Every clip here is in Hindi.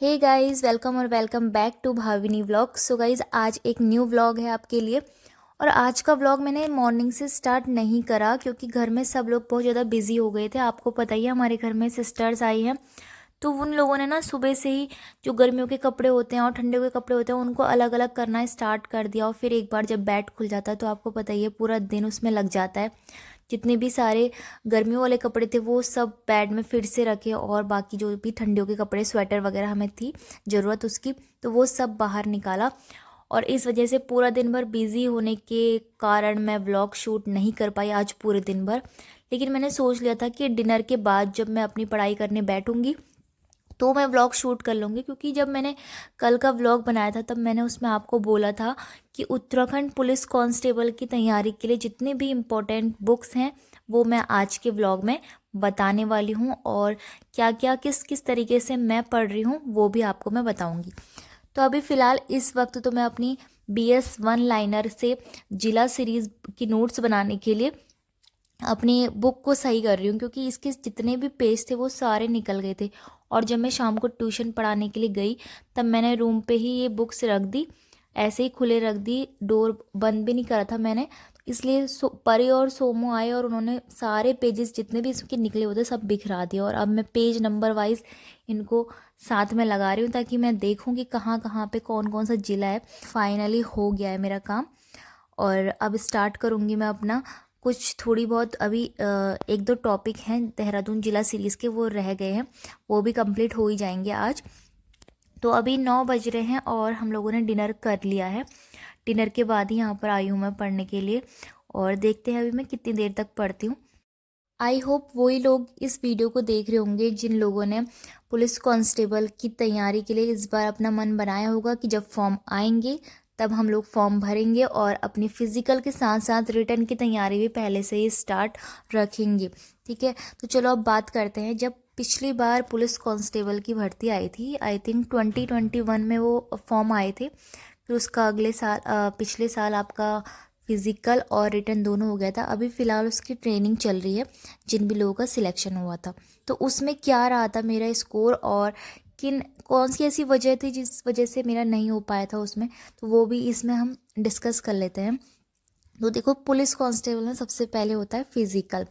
हे गाइस, वेलकम और welcome back to Bhavini vlog. So guys, आज एक न्यू व्लॉग है आपके लिए। और आज का व्लॉग मैंने मॉर्निंग से स्टार्ट नहीं करा क्योंकि घर में सब लोग बहुत ज़्यादा बिजी हो गए थे। आपको पता ही है, हमारे घर में सिस्टर्स आई हैं, तो उन लोगों ने ना सुबह से ही जो गर्मियों के कपड़े होते हैं और ठंडियों के कपड़े होते हैं उनको अलग अलग करना स्टार्ट कर दिया। और फिर एक बार जब बेड खुल जाता है तो आपको पता ही है पूरा दिन उसमें लग जाता है। जितने भी सारे गर्मियों वाले कपड़े थे वो सब बेड में फिर से रखे, और बाकी जो भी ठंडियों के कपड़े, स्वेटर वगैरह हमें थी ज़रूरत उसकी, तो वो सब बाहर निकाला। और इस वजह से पूरा दिन भर बिज़ी होने के कारण मैं व्लॉग शूट नहीं कर पाई आज पूरे दिन भर। लेकिन मैंने सोच लिया था कि डिनर के बाद जब मैं अपनी पढ़ाई करने बैठूंगी तो मैं व्लॉग शूट कर लूँगी, क्योंकि जब मैंने कल का व्लॉग बनाया था तब मैंने उसमें आपको बोला था कि उत्तराखंड पुलिस कांस्टेबल की तैयारी के लिए जितने भी इम्पोर्टेंट बुक्स हैं वो मैं आज के व्लॉग में बताने वाली हूँ, और क्या क्या किस किस तरीके से मैं पढ़ रही हूँ वो भी आपको मैं बताऊँगी। तो अभी फ़िलहाल इस वक्त तो मैं अपनी BS1 लाइनर से जिला सीरीज़ की नोट्स बनाने के लिए अपनी बुक को सही कर रही हूँ, क्योंकि इसके जितने भी पेज थे वो सारे निकल गए थे। और जब मैं शाम को ट्यूशन पढ़ाने के लिए गई तब मैंने रूम पे ही ये बुक्स रख दी, ऐसे ही खुले रख दी, डोर बंद भी नहीं करा था मैंने। इसलिए परी और सोमो आए और उन्होंने सारे पेजेस जितने भी इसके निकले होते सब बिखरा दिए। और अब मैं पेज नंबर वाइज इनको साथ में लगा रही हूँ ताकि मैं देखूँ कि कहाँ कहाँ पे कौन कौन सा ज़िला है। फाइनली हो गया है मेरा काम, और अब स्टार्ट करूँगी मैं अपना। कुछ थोड़ी बहुत अभी एक दो टॉपिक हैं देहरादून जिला सीरीज़ के, वो रह गए हैं, वो भी कंप्लीट हो ही जाएंगे आज। तो अभी 9 बज रहे हैं और हम लोगों ने डिनर कर लिया है। डिनर के बाद ही यहाँ पर आई हूँ मैं पढ़ने के लिए, और देखते हैं अभी मैं कितनी देर तक पढ़ती हूँ। आई होप वही लोग इस वीडियो को देख रहे होंगे जिन लोगों ने पुलिस कांस्टेबल की तैयारी के लिए इस बार अपना मन बनाया होगा कि जब फॉर्म आएंगे तब हम लोग फॉर्म भरेंगे और अपनी फ़िज़िकल के साथ साथ रिटर्न की तैयारी भी पहले से ही स्टार्ट रखेंगे। ठीक है, तो चलो अब बात करते हैं। जब पिछली बार पुलिस कांस्टेबल की भर्ती आई थी, आई थिंक 2021 में वो फॉर्म आए थे, फिर उसका अगले साल पिछले साल आपका फिज़िकल और रिटर्न दोनों हो गया था। अभी फ़िलहाल उसकी ट्रेनिंग चल रही है जिन भी लोगों का सिलेक्शन हुआ था। तो उसमें क्या रहा था मेरा स्कोर, और कौन सी ऐसी वजह थी जिस वजह से मेरा नहीं हो पाया था उसमें, तो वो भी इसमें हम डिस्कस कर लेते हैं। तो देखो, पुलिस कांस्टेबल में सबसे पहले होता है फिज़िकल।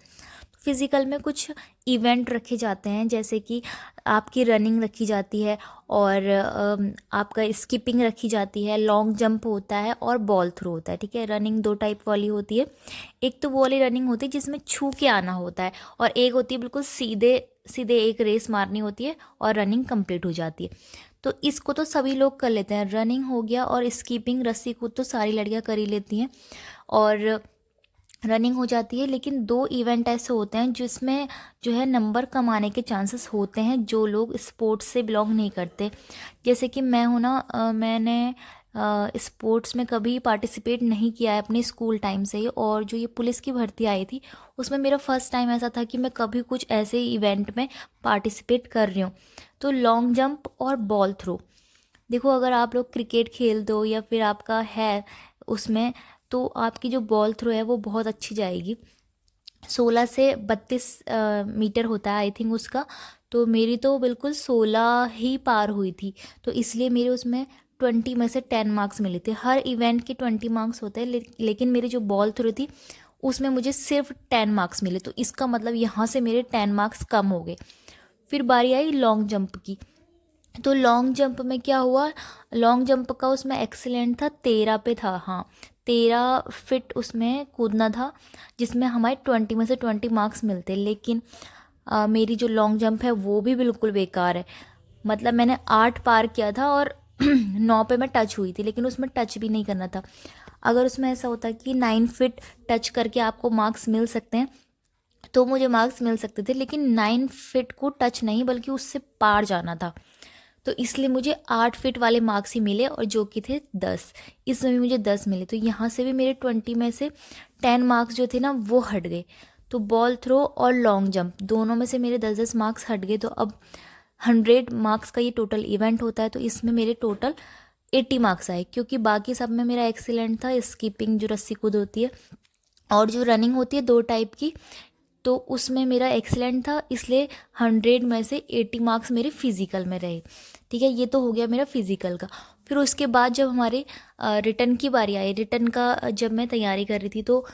फिज़िकल में कुछ इवेंट रखे जाते हैं, जैसे कि आपकी रनिंग रखी जाती है, और आपका स्किपिंग रखी जाती है, लॉन्ग जंप होता है और बॉल थ्रो होता है। ठीक है, रनिंग दो टाइप वाली होती है। एक तो वो वाली रनिंग होती है जिसमें छू के आना होता है, और एक होती है बिल्कुल सीधे सीधे एक रेस मारनी होती है और रनिंग कंप्लीट हो जाती है। तो इसको तो सभी लोग कर लेते हैं, रनिंग हो गया, और स्कीपिंग रस्सी कूद तो सारी लड़कियां कर ही लेती हैं और रनिंग हो जाती है। लेकिन दो इवेंट ऐसे होते हैं जिसमें जो है नंबर कम आने के चांसेस होते हैं जो लोग स्पोर्ट्स से बिलोंग नहीं करते। जैसे कि मैं हूँ ना, मैंने स्पोर्ट्स में कभी पार्टिसिपेट नहीं किया है अपने स्कूल टाइम से ही, और जो ये पुलिस की भर्ती आई थी उसमें मेरा फर्स्ट टाइम ऐसा था कि मैं कभी कुछ ऐसे इवेंट में पार्टिसिपेट कर रही हूँ। तो लॉन्ग जंप और बॉल थ्रो, देखो अगर आप लोग क्रिकेट खेल दो या फिर आपका है उसमें, तो आपकी जो बॉल थ्रो है वो बहुत अच्छी जाएगी। 16 से 32 मीटर होता है आई थिंक उसका। तो मेरी तो बिल्कुल 16 ही पार हुई थी, तो इसलिए मेरे उसमें 20 में से 10 मार्क्स मिले थे। हर इवेंट के 20 मार्क्स होते हैं, लेकिन मेरी जो बॉल थ्रो थी उसमें मुझे सिर्फ 10 मार्क्स मिले, तो इसका मतलब यहाँ से मेरे 10 मार्क्स कम हो गए। फिर बारी आई लॉन्ग जंप की। तो लॉन्ग जंप में क्या हुआ, लॉन्ग जंप का उसमें एक्सीलेंट था, 13 पे था। हाँ, 13 फीट उसमें कूदना था, जिसमें हमारे 20 में से 20 मार्क्स मिलते। लेकिन मेरी जो लॉन्ग जंप है वो भी बिल्कुल बेकार है। मतलब मैंने 8 पार किया था और 9 पे मैं टच हुई थी, लेकिन उसमें टच भी नहीं करना था। अगर उसमें ऐसा होता कि 9 फीट टच करके आपको मार्क्स मिल सकते हैं तो मुझे मार्क्स मिल सकते थे, लेकिन 9 फीट को टच नहीं बल्कि उससे पार जाना था। तो इसलिए मुझे 8 फीट वाले मार्क्स ही मिले, और जो कि थे 10। इसमें भी मुझे 10 मिले, तो यहाँ से भी मेरे 20 में से 10 मार्क्स जो थे ना वो हट गए। तो बॉल थ्रो और लॉन्ग जंप दोनों में से मेरे 10-10 मार्क्स हट गए। तो अब 100 मार्क्स का ये टोटल इवेंट होता है, तो इसमें मेरे टोटल 80 मार्क्स आए, क्योंकि बाकी सब में मेरा एक्सीलेंट था। स्कीपिंग जो रस्सी कूद होती है और जो रनिंग होती है, दो टाइप की, तो उसमें मेरा एक्सीलेंट था, इसलिए 100 में से 80 मार्क्स मेरे फिज़िकल में रहे। ठीक है, ये तो हो गया मेरा फिज़िकल का। फिर उसके बाद जब हमारे रिटर्न की बारी आई, रिटर्न का जब मैं तैयारी कर रही थी, तो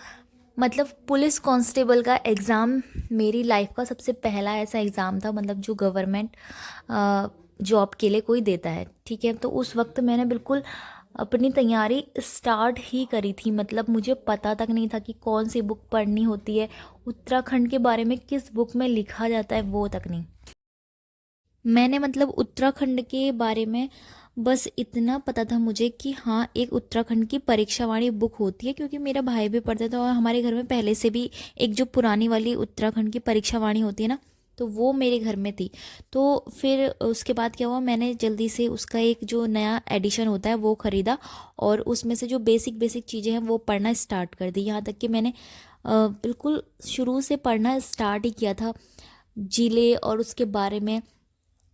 मतलब पुलिस कांस्टेबल का एग्ज़ाम मेरी लाइफ का सबसे पहला ऐसा एग्ज़ाम था, मतलब जो गवर्नमेंट जॉब के लिए कोई देता है। ठीक है, तो उस वक्त मैंने बिल्कुल अपनी तैयारी स्टार्ट ही करी थी, मतलब मुझे पता तक नहीं था कि कौन सी बुक पढ़नी होती है, उत्तराखंड के बारे में किस बुक में लिखा जाता है वो तक नहीं। मैंने मतलब उत्तराखंड के बारे में बस इतना पता था मुझे कि हाँ, एक उत्तराखंड की परीक्षावाणी बुक होती है, क्योंकि मेरा भाई भी पढ़ता था और हमारे घर में पहले से भी एक जो पुरानी वाली उत्तराखंड की परीक्षावाणी होती है ना, तो वो मेरे घर में थी। तो फिर उसके बाद क्या हुआ, मैंने जल्दी से उसका एक जो नया एडिशन होता है वो ख़रीदा और उसमें से जो बेसिक बेसिक चीज़ें हैं वो पढ़ना स्टार्ट कर दी। यहाँ तक कि मैंने बिल्कुल शुरू से पढ़ना स्टार्ट ही किया था, जिले और उसके बारे में,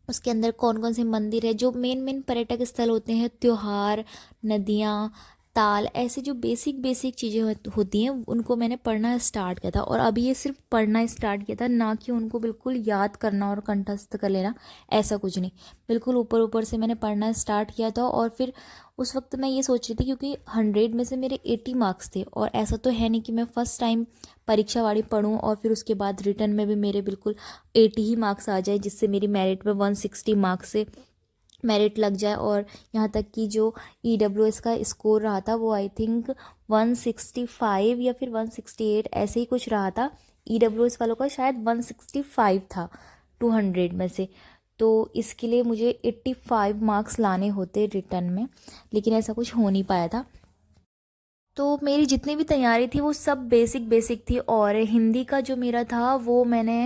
उसके अंदर कौन कौन से मंदिर है, जो मेन मेन पर्यटक स्थल होते हैं, त्योहार, नदियाँ, ताल, ऐसे जो बेसिक बेसिक चीज़ें होती हैं उनको मैंने पढ़ना स्टार्ट किया था। और अभी ये सिर्फ पढ़ना स्टार्ट किया था, ना कि उनको बिल्कुल याद करना और कंठस्थ कर लेना, ऐसा कुछ नहीं। बिल्कुल ऊपर ऊपर से मैंने पढ़ना स्टार्ट किया था। और फिर उस वक्त मैं ये सोच रही थी, क्योंकि 100 में से मेरे 80 मार्क्स थे और ऐसा तो है नहीं कि मैं फ़र्स्ट टाइम परीक्षावाड़ी पढ़ूं और फिर उसके बाद रिटर्न में भी मेरे बिल्कुल 80 ही मार्क्स आ जाए, जिससे मेरी मेरिट में 160 मार्क्स से मेरिट लग जाए। और यहाँ तक कि जो EWS का स्कोर रहा था वो आई थिंक 165 या फिर 168 ऐसे ही कुछ रहा था। EWS वालों का शायद 165 था 200 में से। तो इसके लिए मुझे 85 मार्क्स लाने होते रिटर्न में, लेकिन ऐसा कुछ हो नहीं पाया था। तो मेरी जितनी भी तैयारी थी वो सब बेसिक बेसिक थी। और हिंदी का जो मेरा था वो मैंने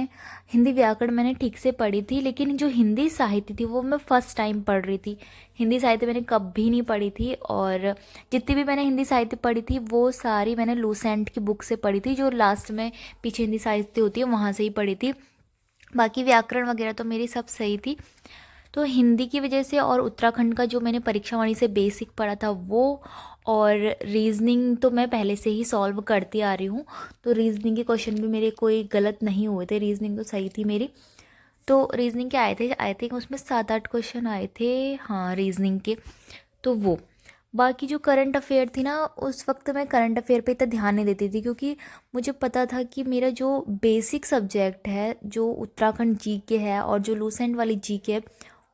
हिंदी व्याकरण मैंने ठीक से पढ़ी थी, लेकिन जो हिंदी साहित्य थी वो मैं फ़र्स्ट टाइम पढ़ रही थी। हिंदी साहित्य मैंने कभी नहीं पढ़ी थी, और जितनी भी मैंने हिंदी साहित्य पढ़ी थी वो सारी मैंने लूसेंट की बुक से पढ़ी थी, जो लास्ट में पीछे हिंदी साहित्य होती है वहाँ से ही पढ़ी थी। बाकी व्याकरण वगैरह तो मेरी सब सही थी। तो हिंदी की वजह से और उत्तराखंड का जो मैंने परीक्षावाणी से बेसिक पढ़ा था वो, और रीजनिंग तो मैं पहले से ही सॉल्व करती आ रही हूँ, तो रीजनिंग के क्वेश्चन भी मेरे कोई गलत नहीं हुए थे, रीजनिंग तो सही थी मेरी। तो रीजनिंग के आए थे, आई थिंक उसमें 7-8 क्वेश्चन आए थे, हाँ रीजनिंग के। तो वो बाकी जो करंट अफेयर थी ना, उस वक्त मैं करंट अफेयर पे इतना ध्यान नहीं देती थी, क्योंकि मुझे पता था कि मेरा जो बेसिक सब्जेक्ट है, जो उत्तराखंड जीके है और जो लूसेंट वाली जीके है,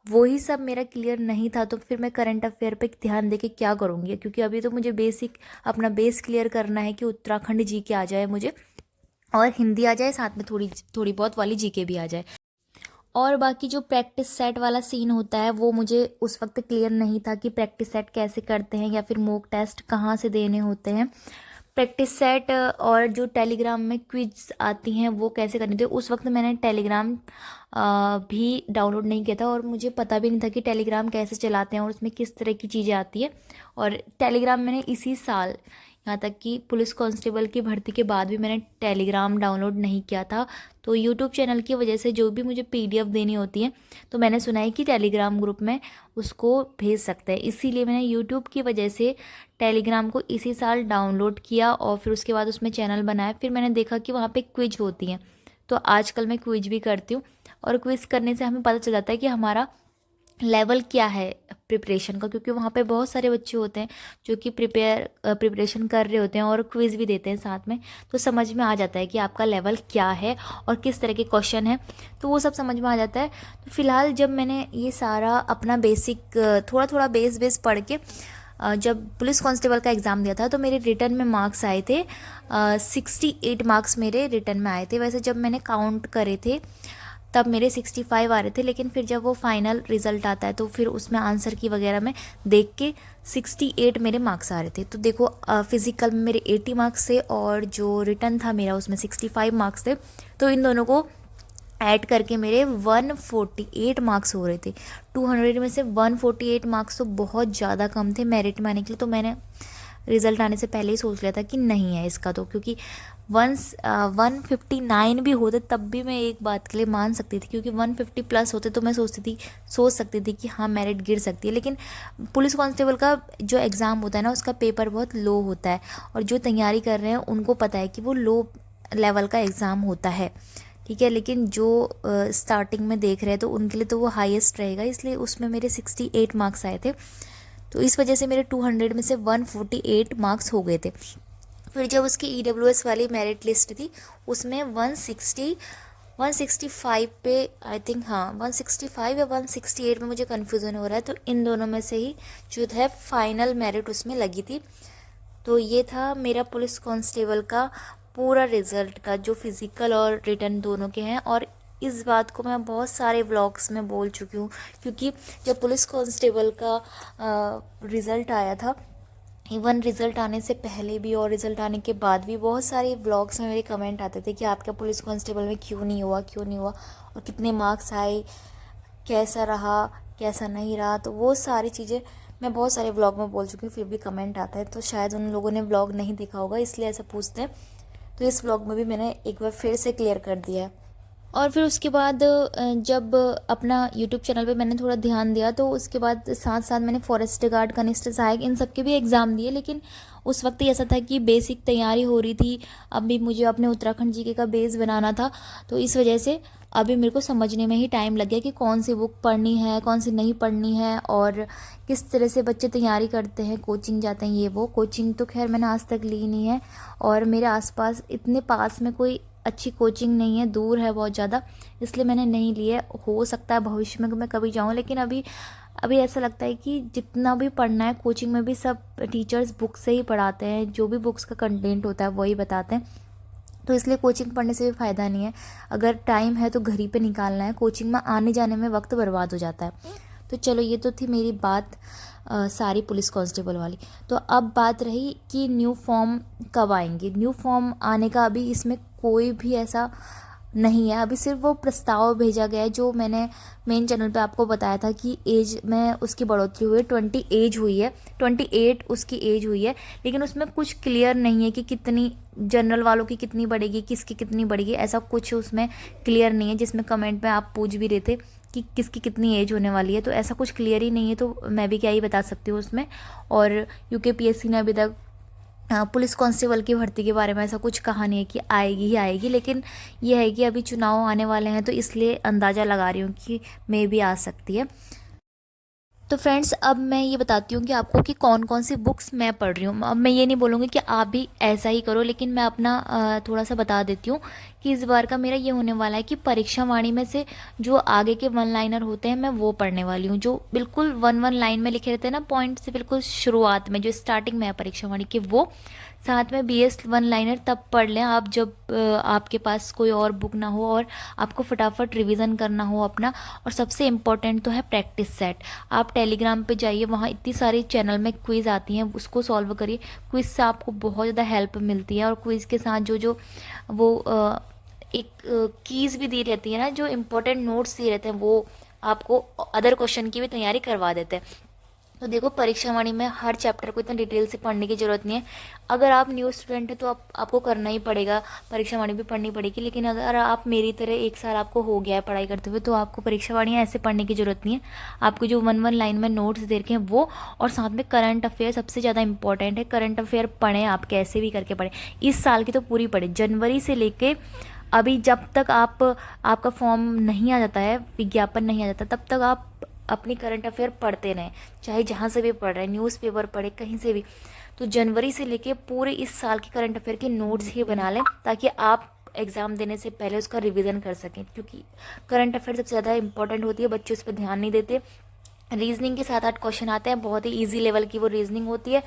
वही सब मेरा क्लियर नहीं था। तो फिर मैं करंट अफेयर पे ध्यान देके क्या करूँगी, क्योंकि अभी तो मुझे बेसिक अपना बेस क्लियर करना है कि उत्तराखंड जीके आ जाए मुझे, और हिंदी आ जाए, साथ में थोड़ी थोड़ी बहुत वाली जीके भी आ जाए। और बाकी जो प्रैक्टिस सेट वाला सीन होता है वो मुझे उस वक्त क्लियर नहीं था कि प्रैक्टिस सेट कैसे करते हैं या फिर मॉक टेस्ट कहाँ से देने होते हैं। प्रैक्टिस सेट और जो टेलीग्राम में क्विज आती हैं वो कैसे करनी थी, उस वक्त मैंने टेलीग्राम भी डाउनलोड नहीं किया था, और मुझे पता भी नहीं था कि टेलीग्राम कैसे चलाते हैं और उसमें किस तरह की चीज़ें आती है। और टेलीग्राम मैंने इसी साल, यहाँ तक कि पुलिस कांस्टेबल की भर्ती के बाद भी मैंने टेलीग्राम डाउनलोड नहीं किया था। तो यूट्यूब चैनल की वजह से जो भी मुझे PDF देनी होती है, तो मैंने सुना है कि टेलीग्राम ग्रुप में उसको भेज सकते हैं, इसीलिए मैंने यूट्यूब की वजह से टेलीग्राम को इसी साल डाउनलोड किया और फिर उसके बाद उसमें चैनल बनाया। फिर मैंने देखा कि वहाँ पे क्विज होती हैं, तो आजकल मैं क्विज भी करती हूँ, और क्विज करने से हमें पता चल जाता है कि हमारा लेवल क्या है प्रिपरेशन का, क्योंकि वहाँ पे बहुत सारे बच्चे होते हैं जो कि प्रिपरेशन कर रहे होते हैं और क्विज़ भी देते हैं साथ में, तो समझ में आ जाता है कि आपका लेवल क्या है और किस तरह के क्वेश्चन है, तो वो सब समझ में आ जाता है। तो फिलहाल जब मैंने ये सारा अपना बेसिक थोड़ा थोड़ा बेस पढ़ के जब पुलिस कांस्टेबल का एग्ज़ाम दिया था, तो मेरे रिटर्न में मार्क्स आए थे 68 मार्क्स मेरे रिटर्न में आए थे। वैसे जब मैंने काउंट करे थे तब मेरे 65 आ रहे थे, लेकिन फिर जब वो फाइनल रिज़ल्ट आता है तो फिर उसमें आंसर की वगैरह में देख के 68 मेरे मार्क्स आ रहे थे। तो देखो फिज़िकल में मेरे 80 मार्क्स थे और जो रिटर्न था मेरा उसमें 65 मार्क्स थे, तो इन दोनों को ऐड करके मेरे 148 मार्क्स हो रहे थे। 200 में से 148 मार्क्स तो बहुत ज़्यादा कम थे मेरिट में आने के लिए। तो मैंने रिज़ल्ट आने से पहले ही सोच लिया था कि नहीं है इसका, तो क्योंकि 159 भी होते तब भी मैं एक बात के लिए मान सकती थी, क्योंकि 150 प्लस होते तो मैं सोच सकती थी कि हाँ मेरिट गिर सकती है। लेकिन पुलिस कांस्टेबल का जो एग्ज़ाम होता है ना, उसका पेपर बहुत लो होता है, और जो तैयारी कर रहे हैं उनको पता है कि वो लो लेवल का एग्ज़ाम होता है, ठीक है। लेकिन जो स्टार्टिंग में देख रहे हैं तो उनके लिए तो वो हाईएस्ट रहेगा, इसलिए उसमें मेरे 68 मार्क्स आए थे। तो इस वजह से मेरे 200 में से 148 मार्क्स हो गए थे। फिर जब उसकी EWS वाली मेरिट लिस्ट थी उसमें 165 पे, आई थिंक, हाँ 165 या 168 में, मुझे कन्फ्यूज़न हो रहा है। तो इन दोनों में से ही जो है फाइनल मेरिट उसमें लगी थी। तो ये था मेरा पुलिस कांस्टेबल का पूरा रिज़ल्ट का, जो फिज़िकल और रिटन दोनों के हैं। और इस बात को मैं बहुत सारे व्लॉग्स में बोल चुकी हूँ, क्योंकि जब पुलिस कांस्टेबल का रिज़ल्ट आया था, इवन रिज़ल्ट आने से पहले भी और रिज़ल्ट आने के बाद भी बहुत सारे व्लॉग्स में मेरे कमेंट आते थे कि आपका पुलिस कांस्टेबल में क्यों नहीं हुआ, क्यों नहीं हुआ, और कितने मार्क्स आए, कैसा रहा, कैसा नहीं रहा। तो वो सारी चीज़ें मैं बहुत सारे व्लॉग में बोल चुकी हूँ, फिर भी कमेंट आता है। तो शायद उन लोगों ने व्लॉग नहीं देखा होगा, इसलिए ऐसा पूछते हैं। तो इस व्लॉग में भी मैंने एक बार फिर से क्लियर कर दिया है। और फिर उसके बाद जब अपना यूट्यूब चैनल पे मैंने थोड़ा ध्यान दिया, तो उसके बाद साथ साथ मैंने फॉरेस्ट गार्ड, कनिष्ठ सहायक, इन सब के भी एग्ज़ाम दिए। लेकिन उस वक्त ही ऐसा था कि बेसिक तैयारी हो रही थी, अभी मुझे अपने उत्तराखंड जीके का बेस बनाना था। तो इस वजह से अभी मेरे को समझने में ही टाइम लग गया कि कौन सी बुक पढ़नी है, कौन सी नहीं पढ़नी है, और किस तरह से बच्चे तैयारी करते हैं, कोचिंग जाते हैं, ये वो। कोचिंग तो खैर मैंने आज तक ली नहीं है, और मेरे आसपास इतने पास में कोई अच्छी कोचिंग नहीं है, दूर है बहुत ज़्यादा, इसलिए मैंने नहीं ली है। हो सकता है भविष्य में मैं कभी जाऊँ, लेकिन अभी अभी ऐसा लगता है कि जितना भी पढ़ना है कोचिंग में भी सब टीचर्स बुक से ही पढ़ाते हैं, जो भी बुक्स का कंटेंट होता है वही बताते हैं। तो इसलिए कोचिंग पढ़ने से भी फ़ायदा नहीं है। अगर टाइम है तो घर ही पे निकालना है, कोचिंग में आने जाने में वक्त बर्बाद हो जाता है। तो चलो, ये तो थी मेरी बात सारी पुलिस कांस्टेबल वाली। तो अब बात रही कि न्यू फॉर्म कब आएंगे। न्यू फॉर्म आने का अभी इसमें कोई भी ऐसा नहीं है, अभी सिर्फ वो प्रस्ताव भेजा गया है जो मैंने मेन चैनल पे आपको बताया था कि एज में उसकी बढ़ोतरी हुई है, 20 एज हुई है, 28 उसकी एज हुई है। लेकिन उसमें कुछ क्लियर नहीं है कि कितनी जनरल वालों की कितनी बढ़ेगी, किसकी कितनी बढ़ेगी, ऐसा कुछ उसमें क्लियर नहीं है। जिसमें कमेंट में आप पूछ भी रहे थे कि किसकी कितनी एज होने वाली है, तो ऐसा कुछ क्लियर ही नहीं है, तो मैं भी क्या ही बता सकती हूँ उसमें। और UKPSC ने अभी तक पुलिस कांस्टेबल की भर्ती के बारे में ऐसा कुछ कहा नहीं है कि आएगी ही आएगी। लेकिन यह है कि अभी चुनाव आने वाले हैं, तो इसलिए अंदाज़ा लगा रही हूँ कि मे भी आ सकती है। तो फ्रेंड्स, अब मैं ये बताती हूँ कि आपको कि कौन कौन सी बुक्स मैं पढ़ रही हूँ। अब मैं ये नहीं बोलूँगी कि आप भी ऐसा ही करो, लेकिन मैं अपना थोड़ा सा बता देती हूँ कि इस बार का मेरा ये होने वाला है कि परीक्षा वाणी में से जो आगे के वन लाइनर होते हैं मैं वो पढ़ने वाली हूँ, जो बिल्कुल वन वन लाइन में लिखे रहते हैं ना, पॉइंट से बिल्कुल शुरुआत में, जो स्टार्टिंग में है परीक्षा वाणी के, वो। साथ में BS वन लाइनर तब पढ़ लें आप जब आपके पास कोई और बुक ना हो और आपको फटाफट रिवीजन करना हो अपना। और सबसे इम्पोर्टेंट तो है प्रैक्टिस सेट। आप टेलीग्राम पे जाइए, वहाँ इतनी सारी चैनल में क्विज़ आती हैं, उसको सॉल्व करिए। क्विज़ से आपको बहुत ज़्यादा हेल्प मिलती है, और क्विज़ के साथ जो जो वो एक कीज़ भी दी रहती है ना, जो इम्पोर्टेंट नोट्स दिए रहते हैं, वो आपको अदर क्वेश्चन की भी तैयारी करवा देते हैं। तो देखो, परीक्षा वाणी में हर चैप्टर को इतना डिटेल से पढ़ने की ज़रूरत नहीं है। अगर आप न्यू स्टूडेंट हैं तो आपको करना ही पड़ेगा, परीक्षा वाणी भी पढ़नी पड़ेगी। लेकिन अगर आप मेरी तरह एक साल आपको हो गया है पढ़ाई करते हुए, तो आपको परीक्षा वाणी ऐसे पढ़ने की ज़रूरत नहीं है। आपको जो वन वन लाइन में नोट्स दे रखे हैं वो, और साथ में करंट अफेयर सबसे ज़्यादा इंपॉर्टेंट है। करंट अफेयर पढ़ें, आप कैसे भी करके पढ़ें। इस साल की तो पूरी पढ़ें, जनवरी से लेके अभी जब तक आपका फॉर्म नहीं आ जाता है, विज्ञापन नहीं आ जाता, तब तक आप अपनी करंट अफेयर पढ़ते रहें, चाहे जहाँ से भी पढ़ रहे हैं, न्यूज़पेपर पढ़े, कहीं से भी। तो जनवरी से लेके पूरे इस साल की करंट अफेयर के नोट्स ही बना लें, ताकि आप एग्ज़ाम देने से पहले उसका रिवीजन कर सकें। क्योंकि करंट अफेयर सबसे ज़्यादा इंपॉर्टेंट होती है, बच्चे उस पर ध्यान नहीं देते। रीजनिंग के 7-8 क्वेश्चन आते हैं, बहुत ही इजी लेवल की वो रीजनिंग होती है।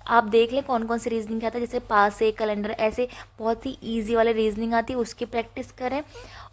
आप देख लें कौन कौन सी रीजनिंग के आता है, जैसे पास से कैलेंडर, ऐसे बहुत ही इजी वाले रीजनिंग आती है, उसकी प्रैक्टिस करें।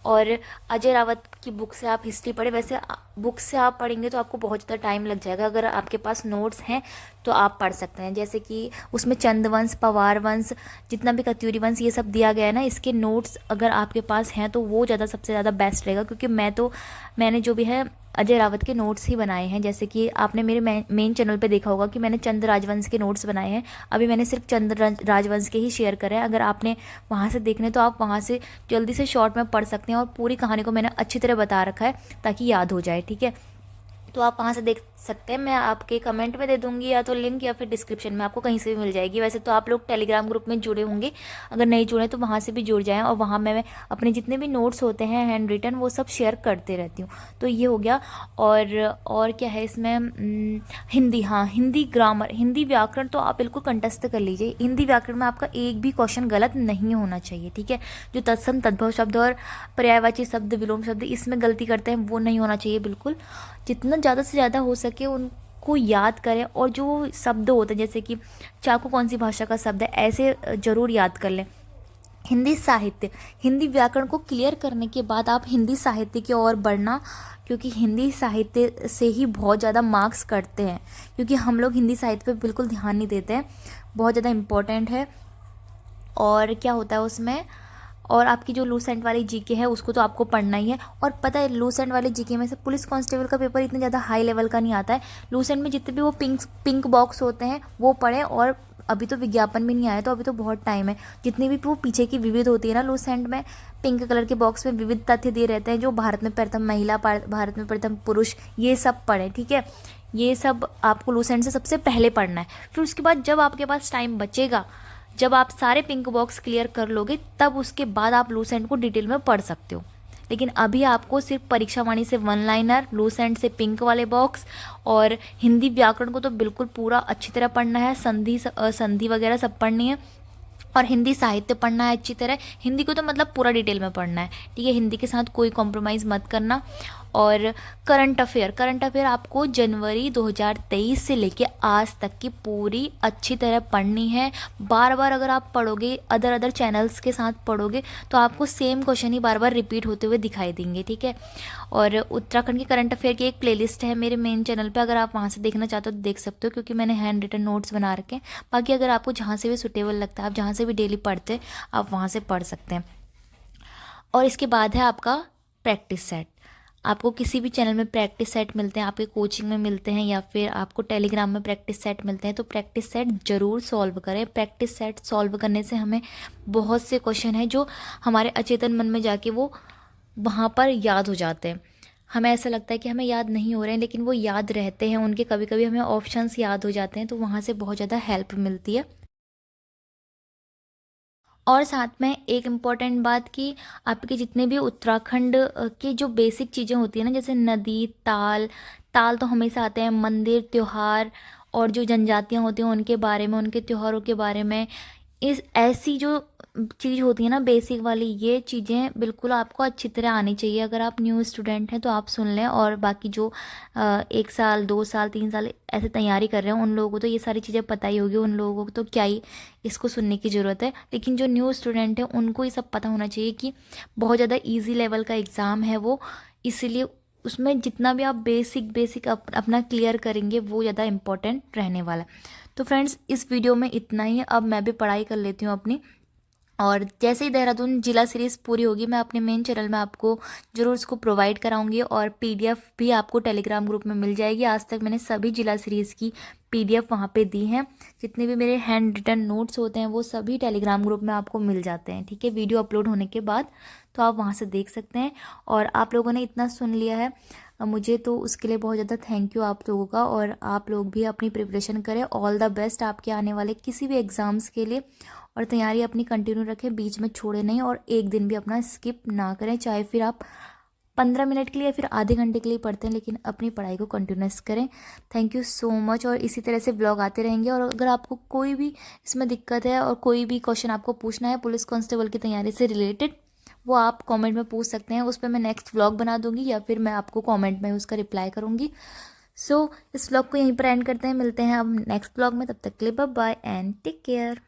और अजय रावत की बुक से आप हिस्ट्री पढ़ें। वैसे बुक से आप पढ़ेंगे तो आपको बहुत ज़्यादा टाइम लग जाएगा, अगर आपके पास नोट्स हैं तो आप पढ़ सकते हैं। जैसे कि उसमें चंद्रवंश, पवार वंश, जितना भी कत्यूरी वंश, ये सब दिया गया है ना, इसके नोट्स अगर आपके पास हैं तो वो ज़्यादा सबसे ज़्यादा बेस्ट रहेगा। क्योंकि मैंने जो भी है अजय रावत के नोट्स ही बनाए हैं। जैसे कि आपने मेरे मेन चैनल पे देखा होगा कि मैंने चंद्र राजवंश के नोट्स बनाए हैं। अभी मैंने सिर्फ चंद्र राजवंश के ही शेयर करे हैं। अगर आपने वहाँ से देखने तो आप वहाँ से जल्दी से शॉर्ट में पढ़ सकते हैं, और पूरी कहानी को मैंने अच्छी तरह बता रखा है ताकि याद हो जाए, ठीक है। तो आप वहाँ से देख सकते हैं। मैं आपके कमेंट में दे दूँगी या तो लिंक, या फिर डिस्क्रिप्शन में आपको कहीं से भी मिल जाएगी। वैसे तो आप लोग टेलीग्राम ग्रुप में जुड़े होंगे, अगर नहीं जुड़े तो वहाँ से भी जुड़ जाएँ, और वहाँ मैं अपने जितने भी नोट्स होते हैं हैंड रिटन वो सब शेयर करते रहती हूँ। तो ये हो गया। और क्या है इसमें, हिंदी, हाँ हिंदी ग्रामर, हिंदी व्याकरण तो आप बिल्कुल कंठस्थ कर लीजिए। हिंदी व्याकरण में आपका एक भी क्वेश्चन गलत नहीं होना चाहिए, ठीक है। जो तत्सम तद्भव शब्द और पर्यायवाची शब्द, विलोम शब्द, इसमें गलती करते हैं वो नहीं होना चाहिए बिल्कुल। जितना ज़्यादा से ज़्यादा हो सके उनको याद करें, और जो शब्द होते हैं जैसे कि चाकू कौन सी भाषा का शब्द है, ऐसे ज़रूर याद कर लें। हिंदी साहित्य, हिंदी व्याकरण को क्लियर करने के बाद आप हिंदी साहित्य की ओर बढ़ना, क्योंकि हिंदी साहित्य से ही बहुत ज़्यादा मार्क्स कटते हैं, क्योंकि हम लोग हिंदी साहित्य पे बिल्कुल ध्यान नहीं देते हैं। बहुत ज़्यादा इम्पोर्टेंट है। और क्या होता है उसमें, और आपकी जो लूसेंट वाली जीके है उसको तो आपको पढ़ना ही है। और पता है लूसेंट वाली जीके में से पुलिस कांस्टेबल का पेपर इतना ज़्यादा हाई लेवल का नहीं आता है। लूसेंट में जितने भी वो पिंक बॉक्स होते हैं वो पढ़ें, और अभी तो विज्ञापन भी नहीं आया, तो अभी तो बहुत टाइम है। जितनी भी वो पीछे की विविध होती है ना लूसेंट में, पिंक कलर के बॉक्स में विविध तथ्य दिए रहते हैं, जो भारत में प्रथम महिला, भारत में प्रथम पुरुष, ये सब पढ़ें, ठीक है। ये सब आपको लूसेंट से सबसे पहले पढ़ना है। फिर उसके बाद जब आपके पास टाइम बचेगा, जब आप सारे पिंक बॉक्स क्लियर कर लोगे, तब उसके बाद आप लूसेंट को डिटेल में पढ़ सकते हो। लेकिन अभी आपको सिर्फ परीक्षा वाणी से वन लाइनर, लूसेंट से पिंक वाले बॉक्स, और हिंदी व्याकरण को तो बिल्कुल पूरा अच्छी तरह पढ़ना है। संधि वगैरह सब पढ़नी है, और हिंदी साहित्य पढ़ना है अच्छी तरह। हिंदी को तो मतलब पूरा डिटेल में पढ़ना है, ठीक है। हिंदी के साथ कोई कॉम्प्रोमाइज़ मत करना। और करंट अफेयर आपको जनवरी 2023 से लेके आज तक की पूरी अच्छी तरह पढ़नी है। बार बार अगर आप पढ़ोगे, अदर चैनल्स के साथ पढ़ोगे, तो आपको सेम क्वेश्चन ही बार बार रिपीट होते हुए दिखाई देंगे, ठीक है। और उत्तराखंड के करंट अफेयर की एक प्लेलिस्ट है मेरे मेन चैनल पे, अगर आप वहाँ से देखना चाहते हो तो देख सकते हो, क्योंकि मैंने हैंड रिटन नोट्स बना रखे हैं। बाकी अगर आपको जहाँ से भी सुटेबल लगता है, आप जहाँ से भी डेली पढ़ते हैं, आप वहाँ से पढ़ सकते हैं। और इसके बाद है आपका प्रैक्टिस सेट। आपको किसी भी चैनल में प्रैक्टिस सेट मिलते हैं, आपके कोचिंग में मिलते हैं, या फिर आपको टेलीग्राम में प्रैक्टिस सेट मिलते हैं, तो प्रैक्टिस सेट ज़रूर सॉल्व करें। प्रैक्टिस सेट सॉल्व करने से हमें बहुत से क्वेश्चन हैं जो हमारे अचेतन मन में जाके वो वहाँ पर याद हो जाते हैं। हमें ऐसा लगता है कि हमें याद नहीं हो रहे हैं, लेकिन वो याद रहते हैं उनके। कभी कभी हमें ऑप्शंस याद हो जाते हैं, तो वहाँ से बहुत ज़्यादा हेल्प मिलती है। और साथ में एक इम्पॉर्टेंट बात कि आपके जितने भी उत्तराखंड के जो बेसिक चीज़ें होती है ना, जैसे नदी, ताल, ताल तो हमेशा आते हैं, मंदिर, त्योहार, और जो जनजातियाँ होती हैं उनके बारे में, उनके त्योहारों के बारे में, इस ऐसी जो चीज़ होती है ना बेसिक वाली, ये चीज़ें बिल्कुल आपको अच्छी तरह आनी चाहिए। अगर आप न्यू स्टूडेंट हैं तो आप सुन लें, और बाकी जो 1 साल, 2 साल, 3 साल ऐसे तैयारी कर रहे हैं उन लोगों को तो ये सारी चीज़ें पता ही होगी, उन लोगों को तो क्या ही इसको सुनने की ज़रूरत है। लेकिन जो न्यू स्टूडेंट है उनको ये सब पता होना चाहिए कि बहुत ज़्यादा ईजी लेवल का एग्ज़ाम है वो, इसीलिए उसमें जितना भी आप बेसिक अपना क्लियर करेंगे वो ज़्यादा इम्पोर्टेंट रहने वाला है। तो फ्रेंड्स, इस वीडियो में इतना ही। अब मैं भी पढ़ाई कर लेती हूँ अपनी, और जैसे ही देहरादून जिला सीरीज़ पूरी होगी मैं अपने मेन चैनल में आपको ज़रूर इसको प्रोवाइड कराऊंगी, और पीडीएफ भी आपको टेलीग्राम ग्रुप में मिल जाएगी। आज तक मैंने सभी जिला सीरीज़ की पीडीएफ वहाँ पे दी हैं। जितने भी मेरे हैंड रिटन नोट्स होते हैं वो सभी टेलीग्राम ग्रुप में आपको मिल जाते हैं, ठीक है, वीडियो अपलोड होने के बाद, तो आप वहाँ से देख सकते हैं। और आप लोगों ने इतना सुन लिया है मुझे, तो उसके लिए बहुत ज़्यादा थैंक यू आप लोगों का। और आप लोग भी अपनी प्रिपरेशन करें। ऑल द बेस्ट आपके आने वाले किसी भी एग्ज़ाम्स के लिए, और तैयारी अपनी कंटिन्यू रखें, बीच में छोड़े नहीं, और एक दिन भी अपना स्किप ना करें। चाहे फिर आप 15 मिनट के लिए या फिर आधे घंटे के लिए पढ़ते हैं, लेकिन अपनी पढ़ाई को कंटिन्यूस करें। Thank you so much. और इसी तरह से ब्लॉग आते रहेंगे। और अगर आपको कोई भी इसमें दिक्कत है, और कोई भी क्वेश्चन आपको पूछना है पुलिस कांस्टेबल की तैयारी से रिलेटेड, वो आप कमेंट में पूछ सकते हैं। उस पर मैं नेक्स्ट व्लॉग बना दूंगी, या फिर मैं आपको कमेंट में उसका रिप्लाई करूंगी। सो इस व्लॉग को यहीं पर एंड करते हैं। मिलते हैं अब नेक्स्ट व्लॉग में, तब तक के लिए bye bye and take care.